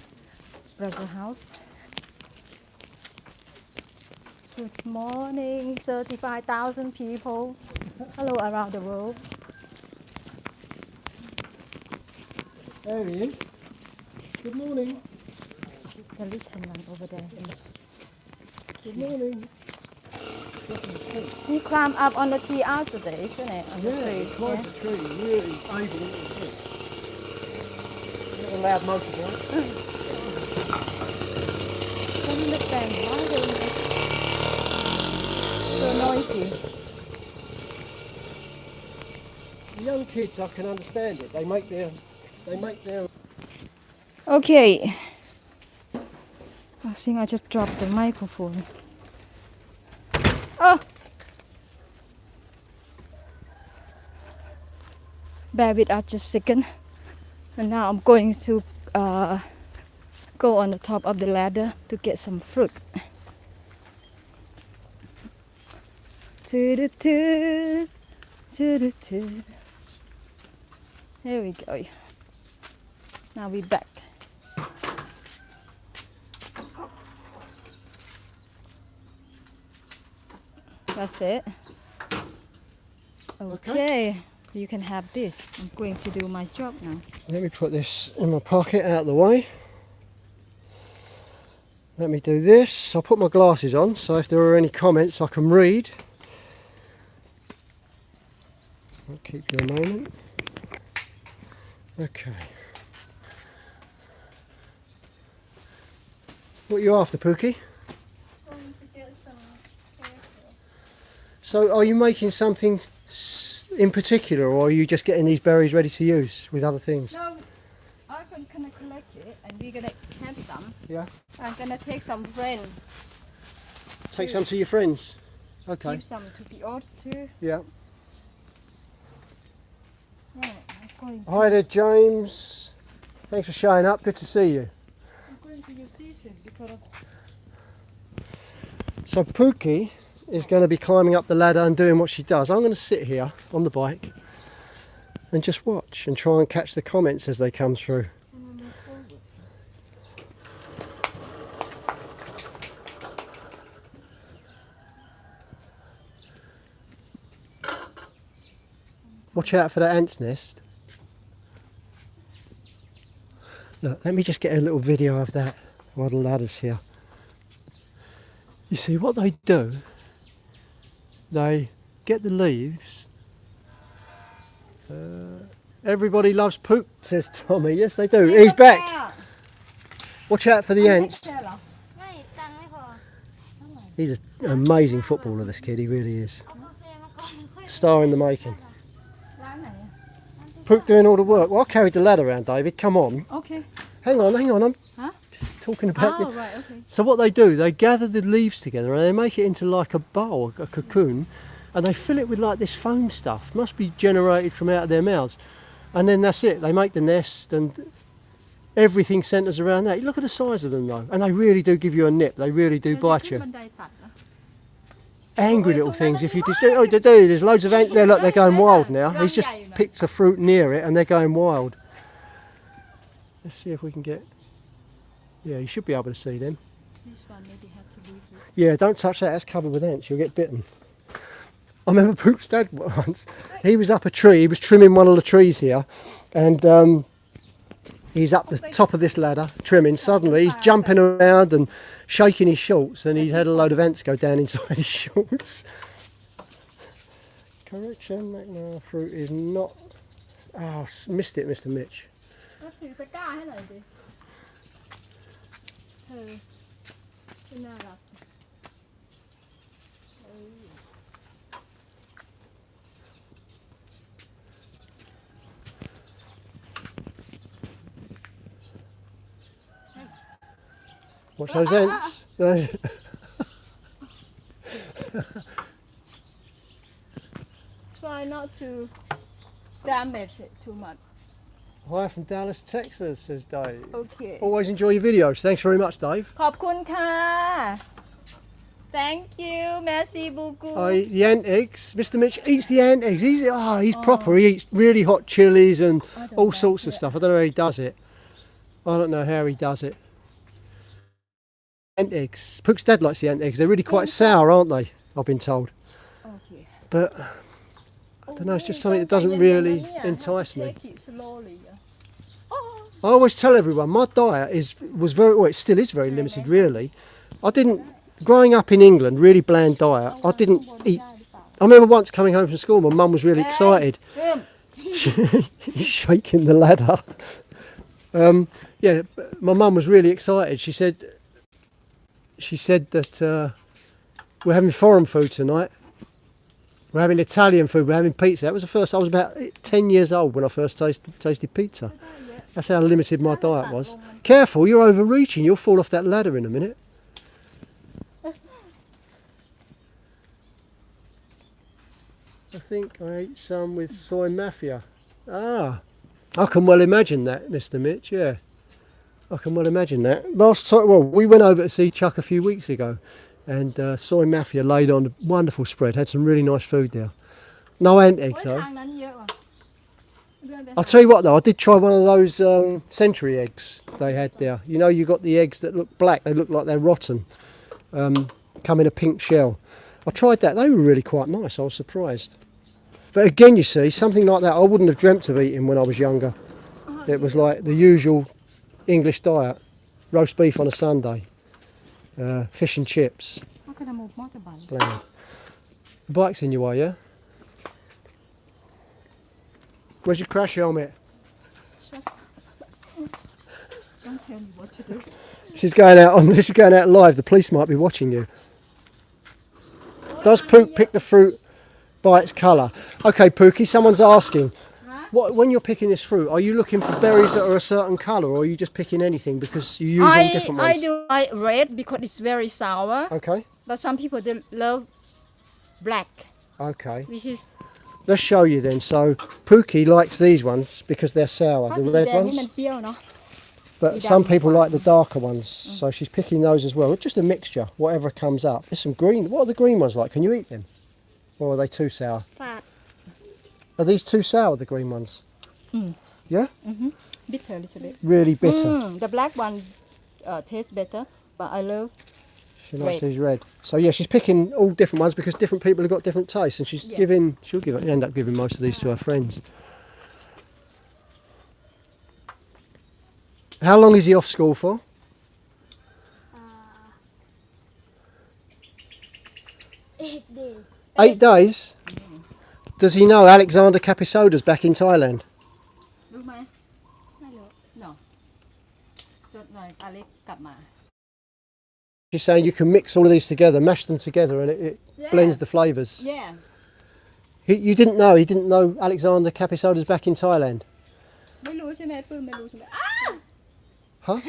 brother house. Good morning, 35,000 people. Hello around the world. There he is. Good morning. The little one over there. Good morning. He climbed up on the tree out today, isn't it? On the Yeah, tree. he climbed the tree. Really able little kid. Little loud motorbike. I don't understand why they make so noisy. Young kids, I can understand it. They make their. Okay. I think I just dropped the microphone. Oh! Bear with us just a second. And now I'm going to go on the top of the ladder to get some fruit. Toot-toot, toot-toot. Here we go. Now we're back. That's it. Okay, you can have this. I'm going to do my job now. Let me put this in my pocket out of the way. Let me do this. I'll put my glasses on so if there are any comments I can read. I'll keep you a moment. Okay. What are you after, Pookie? Going to get some. So are you making something in particular or are you just getting these berries ready to use with other things? No, I'm gonna collect it and we're gonna have some. Yeah. I'm gonna take some friend. Take some to your friends. Okay. Give some to the others too. Yeah. Right, I'm going to, Hi there, James. Thanks for showing up. Good to see you. I'm going to use this because of So Pookie is going to be climbing up the ladder and doing what she does. I'm going to sit here on the bike and just watch and try and catch the comments as they come through. Watch out for that ant's nest. Look, let me just get a little video of that while the ladder's here. You see what they do? They get the leaves. Everybody loves Pook, says Tommy. Yes, they do. He's back. Watch out for the ants. He's an amazing footballer, this kid. He really is. Star in the making. Pook doing all the work. Well, I carried the ladder around, David. Come on. Okay. Hang on. I'm Huh? just talking about Oh, right, okay. So what they do, they gather the leaves together and they make it into like a bowl, a cocoon, and they fill it with like this foam stuff. Must be generated from out of their mouths. And then that's it. They make the nest and everything centres around that. Look at the size of them though. And they really do give you a nip. They really do bite you. Angry little things. If you just there's loads of ants there. Look, they're going wild now. He's just picked a fruit near it and they're going wild. Let's see if we can get... Yeah, you should be able to see them. This one maybe have to leave it. Yeah, don't touch that. That's covered with ants. You'll get bitten. I remember Pook's dad once. He was up a tree. He was trimming one of the trees here, and he's up the top of this ladder trimming. Suddenly, he's jumping around and shaking his shorts, and he had a load of ants go down inside his shorts. Correction, McNamara fruit is not. Oh, missed it, Mr. Mitch. ถือตะกร้าให้หน่อยดิน่ารัก Watch those ants. Try not to damage it too much. Hi from Dallas, Texas, says Dave. Okay. Always enjoy your videos. Thanks very much, Dave. ขอบคุณค่ะ Thank you Merci beaucoup. The ant eggs. Mr. Mitch eats the ant eggs. He's proper. He eats really hot chilies and all sorts of stuff. I don't know how he does it. I don't know how he does it. Ant eggs. Pook's dad likes the ant eggs. They're really quite sour, aren't they? I've been told. Okay. But I don't know. It's just something that doesn't really entice me. Take it slowly. I always tell everyone my diet was very well. It still is very limited, really. I didn't. Growing up in England, really bland diet. I didn't eat. I remember once coming home from school. My mum was really excited. He's shaking the ladder. Yeah, my mum was really excited. She said that we're having foreign food tonight. We're having Italian food. We're having pizza. That was the first. I was about 10 years old when I first tasted pizza. That's how limited my diet was. Careful, you're overreaching. You'll fall off that ladder in a minute. I think I ate some with soy mafia. Ah, I can well imagine that, Mr. Mitch. Yeah, I can well imagine that. Last time, well, we went over to see Chuck a few weeks ago, and Soi Mafia laid on a wonderful spread. Had some really nice food there. No ant eggs though. ทางนั้นเยอะว่ะเลื่อนไป I'll tell you what though, I did try one of those century eggs they had there. You know, you got the eggs that look black. They look like they're rotten. Come in a pink shell. I tried that. They were really quite nice. I was surprised. But again, you see, something like that I wouldn't have dreamt of eating when I was younger. It was like the usual English diet: roast beef on a Sunday, fish and chips. มันก็จะหมดมอเตอร์ไซค์ Bland. The bike's in your way, yeah? Where's your crash helmet? Don't tell me what to do. This is going out live. The police might be watching you. Does Pook pick the fruit by its colour? Okay, Pookie, someone's asking. When you're picking this fruit, are you looking for berries that are a certain colour, or are you just picking anything because you use all different ones? I do like red because it's very sour. Okay. But some people they love black, Okay. which is Let's show you then. So Pookie likes these ones because they're sour, ถ้า the สี red แดงนี่ ones. มันเปรี้ยวเนาะ But some people like the darker ones, so she's picking those as well. It's just a mixture, whatever comes up. There's some green. What are the green ones like? Can you eat them? Or are they too sour? ฝาด Are these too sour, the green ones? Yeah? bitter little bit. Really bitter. The black one tastes better, but I love She likes Red. these red. So yeah, she's picking all different ones because different people have got different tastes, and she'll end up giving most of these to her friends. How long is he off school for? 8 days. Does he know Alexander Capisoda's back in Thailand? รู้ไหมไม่รู้ no จดหน่อยอเล็กกลับมา She's saying you can mix all of these together, mash them together, and it blends the flavours. yeah You didn't know? He didn't know Alexander Capisoda's back in Thailand? ไม่รู้ใช่ไหมปื้มไม่รู้ใช่ไหม Huh?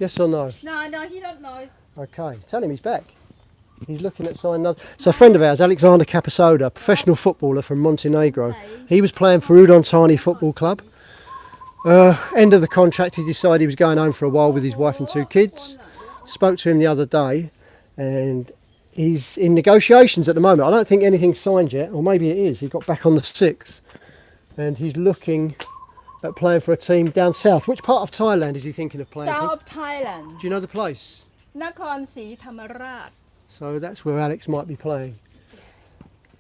Yes or no? no he don't know Okay, tell him he's back. He's looking at sign another. So a friend of ours, Alexander Capisoda, professional footballer from Montenegro. He was playing for Udon Thani Football Club. End of the contract, he decided he was going home for a while with his wife and 2 kids. Spoke to him the other day, and he's in negotiations at the moment. I don't think anything's signed yet, or maybe it is. He got back on the 6th, and he's looking at playing for a team down south. Which part of Thailand is he thinking of playing for? South Thailand, Do you know the place? Nakhon Si Thammarat. So that's where Alex might be playing.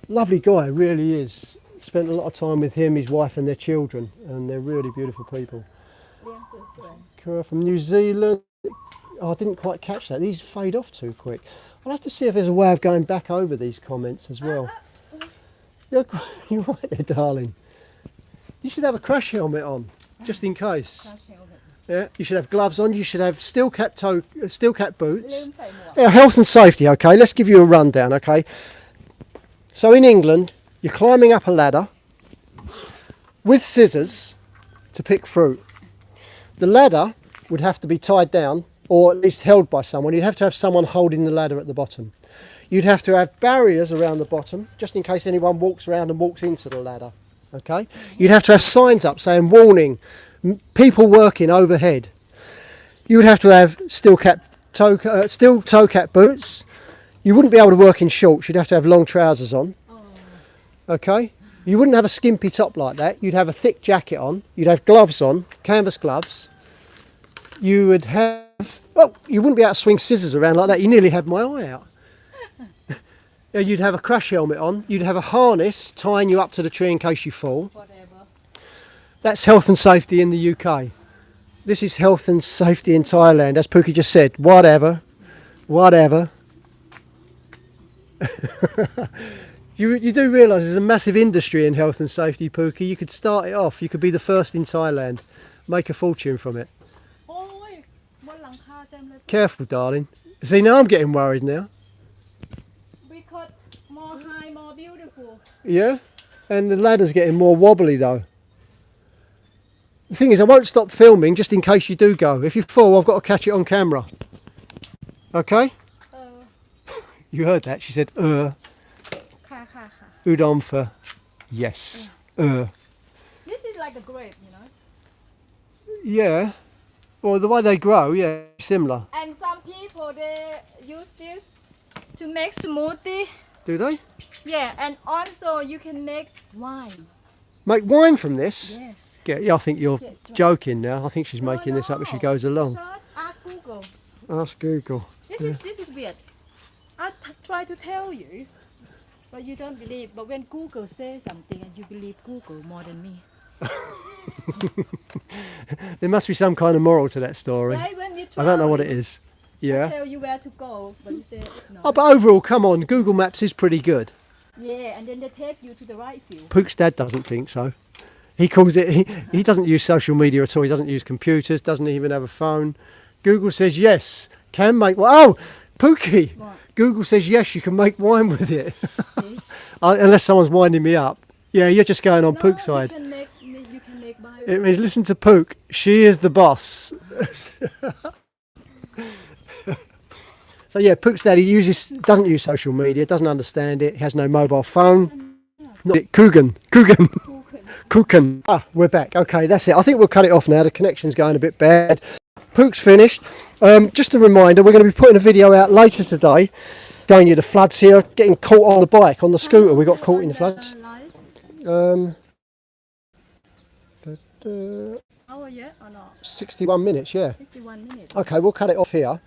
Lovely guy, really is. Spent a lot of time with him, his wife and their children, and they're really beautiful people. Kura from New Zealand. Oh, I didn't quite catch that. These fade off too quick. I'll have to see if there's a way of going back over these comments as well. You're right there, darling. You should have a crash helmet on, just in case. Yeah, you should have gloves on. You should have steel cap boots. Yeah, health and safety. Okay, let's give you a rundown. Okay, so in England, you're climbing up a ladder with scissors to pick fruit. The ladder would have to be tied down, or at least held by someone. You'd have to have someone holding the ladder at the bottom. You'd have to have barriers around the bottom, just in case anyone walks around and walks into the ladder. Okay, you'd have to have signs up saying warning, people working overhead. You would have to have steel toe cap boots. You wouldn't be able to work in shorts. You'd have to have long trousers on. Okay, you wouldn't have a skimpy top like that. You'd have a thick jacket on. You'd have gloves on, canvas gloves. You would have, well, you wouldn't be able to swing scissors around like that. You nearly had my eye out. You'd have a crash helmet on. You'd have a harness tying you up to the tree in case you fall. Whatever. That's health and safety in the UK. This is health and safety in Thailand, as Pookie just said. Whatever. You do realise there's a massive industry in health and safety, Pookie. You could start it off. You could be the first in Thailand. Make a fortune from it. Careful, darling. See, now I'm getting worried now. Because more high, more beautiful. Yeah? And the ladder's getting more wobbly though. The thing is, I won't stop filming just in case you do go. If you fall, I've got to catch it on camera. Okay? You heard that? She said, Udon for yes. This is like a grape, you know. Yeah. Well, the way they grow, yeah, similar. And some people, they use this to make smoothie. Do they? Yeah, and also you can make wine. Make wine from this? Yes. Yeah, I think you're joking now. I think she's making this up as she goes along. Search, ask Google. Ask Google. This is weird. I try to tell you, but you don't believe. But when Google says something and you believe Google more than me. There must be some kind of moral to that story. Right, when you I don't know what it travel, is. Yeah. I tell you where to go, but you say no. Oh, but overall, come on, Google Maps is pretty good. Yeah, and then they take you to the right field. Pook's dad doesn't think so. He calls it, he doesn't use social media at all. He doesn't use computers, doesn't even have a phone. Google says yes, can make, oh, Pookie. What? Google says yes, you can make wine with it. Unless someone's winding me up. Yeah, you're just going on Pook's side. You can make wine. It means listen to Pook. She is the boss. So yeah, Pook's dad, he doesn't use social media, doesn't understand it, has no mobile phone. Not it, Coogan. Ah, we're back. Okay, that's it. I think we'll cut it off now. The connection's going a bit bad. Pook's finished. Just a reminder, we're going to be putting a video out later today, showing you the floods here, getting caught on the bike, on the scooter. We got caught in the floods. Hour yet or not? 61 minutes, yeah. 51 minutes. Okay, we'll cut it off here.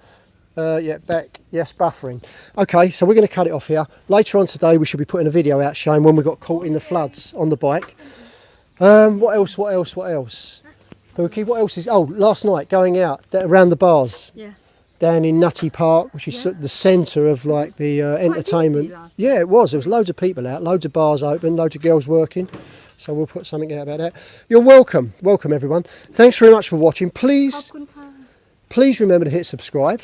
Yeah, back. Yes, buffering. Okay, so we're going to cut it off here. Later on today, we should be putting a video out showing when we got caught in the floods on the bike. What else? Pookie, what else is... Oh, last night, going out around the bars. Yeah. Down in Nutty Park, which is the centre of like the entertainment. Yeah, it was. There was loads of people out, loads of bars open, loads of girls working. So we'll put something out about that. You're welcome. Welcome, everyone. Thanks very much for watching. Please remember to hit subscribe.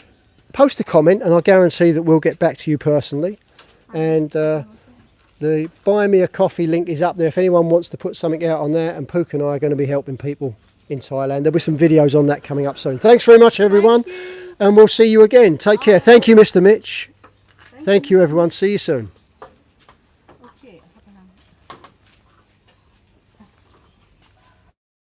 Post a comment and I guarantee that we'll get back to you personally. And the Buy Me a Coffee link is up there if anyone wants to put something out on that. And Pook and I are going to be helping people in Thailand. There'll be some videos on that coming up soon. Thanks very much, everyone. And we'll see you again. Take care. Thank you, Mr. Mitch. Thank you, everyone. See you soon.